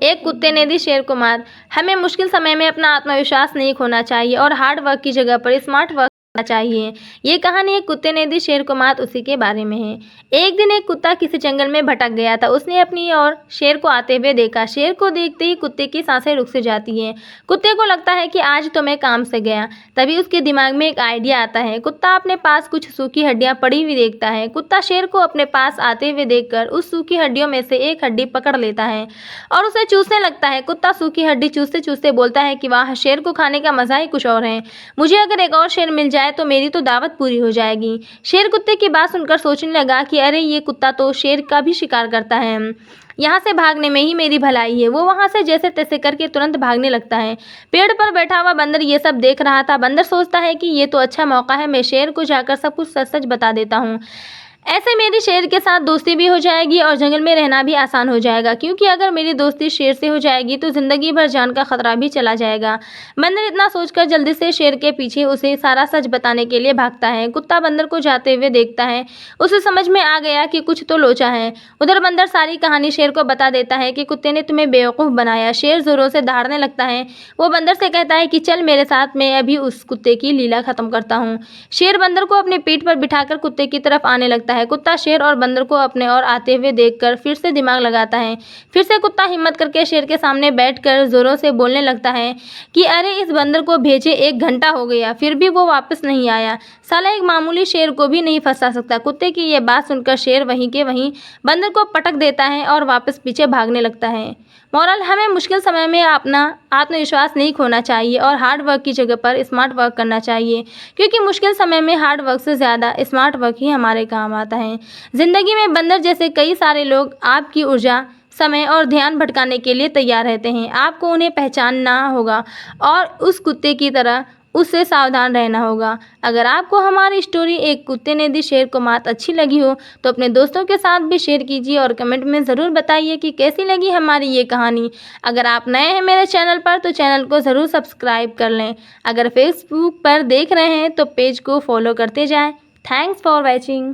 एक कुत्ते ने दी शेर को मात। हमें मुश्किल समय में अपना आत्मविश्वास नहीं खोना चाहिए और हार्ड वर्क की जगह पर स्मार्ट वर्क करना चाहिए। ये कहानी एक कुत्ते ने दी शेर को मात उसी के बारे में है। एक दिन एक कुत्ता किसी जंगल में भटक गया था। उसने अपनी ओर शेर को आते हुए देखा। शेर को देखते ही कुत्ते की सांसें रुक से जाती हैं। कुत्ते को लगता है कि आज तो मैं काम से गया। तभी उसके दिमाग में एक आइडिया आता है। कुत्ता अपने पास कुछ सूखी हड्डियां पड़ी हुई देखता है। कुत्ता शेर को अपने पास आते हुए देखकर उस सूखी हड्डियों में से एक हड्डी पकड़ लेता है और उसे चूसने लगता है। कुत्ता सूखी हड्डी चूसते चूसते बोलता है कि वाह, शेर को खाने का मजा ही कुछ और है। मुझे अगर एक और शेर मिल जाए तो मेरी तो दावत पूरी हो जाएगी। शेर कुत्ते की बात सुनकर सोचने लगा कि अरे, ये कुत्ता तो शेर का भी शिकार करता है। यहाँ से भागने में ही मेरी भलाई है। वो वहाँ से जैसे तैसे करके तुरंत भागने लगता है। पेड़ पर बैठा हुआ बंदर ये सब देख रहा था। बंदर सोचता है कि ये तो अच्छा मौका है, मैं शेर को जाकर सब कुछ सच सच बता देता हूँ। ऐसे मेरी शेर के साथ दोस्ती भी हो जाएगी और जंगल में रहना भी आसान हो जाएगा, क्योंकि अगर मेरी दोस्ती शेर से हो जाएगी तो जिंदगी भर जान का खतरा भी चला जाएगा। बंदर इतना सोचकर जल्दी से शेर के पीछे उसे सारा सच बताने के लिए भागता है। कुत्ता बंदर को जाते हुए देखता है। उसे समझ में आ गया कि कुछ तो लोचा है। उधर बंदर सारी कहानी शेर को बता देता है कि कुत्ते ने तुम्हें बेवकूफ़ बनाया। शेर जोरों से दहाड़ने लगता है। वो बंदर से कहता है कि चल मेरे साथ, मैं अभी उस कुत्ते की लीला खत्म करता हूँ। शेर बंदर को अपनी पीठ पर बिठाकर कुत्ते की तरफ आने लगता है। कुत्ता शेर और बंदर को अपने ओर आते हुए देखकर फिर से दिमाग लगाता है। फिर से कुत्ता हिम्मत करके शेर के सामने बैठकर जोरों से बोलने लगता है कि अरे, इस बंदर को भेजे 1 घंटा हो गया, फिर भी वो वापस नहीं आया। साला एक मामूली शेर को भी नहीं फंसा सकता। कुत्ते की ये बात सुनकर शेर वहीं के वहीं बंदर को पटक देता है और वापस पीछे भागने लगता है। मोरल, हमें मुश्किल समय में अपना आत्मविश्वास नहीं खोना चाहिए और हार्ड वर्क की जगह पर स्मार्ट वर्क करना चाहिए, क्योंकि मुश्किल समय में हार्ड वर्क से ज़्यादा स्मार्ट वर्क ही हमारे काम आता है। ज़िंदगी में बंदर जैसे कई सारे लोग आपकी ऊर्जा, समय और ध्यान भटकाने के लिए तैयार रहते हैं। आपको उन्हें पहचानना होगा और उस कुत्ते की तरह उससे सावधान रहना होगा। अगर आपको हमारी स्टोरी एक कुत्ते ने दी शेर को मात अच्छी लगी हो तो अपने दोस्तों के साथ भी शेयर कीजिए और कमेंट में ज़रूर बताइए कि कैसी लगी हमारी ये कहानी। अगर आप नए हैं मेरे चैनल पर तो चैनल को ज़रूर सब्सक्राइब कर लें। अगर फेसबुक पर देख रहे हैं तो पेज को फॉलो करते जाएं। Thanks for watching.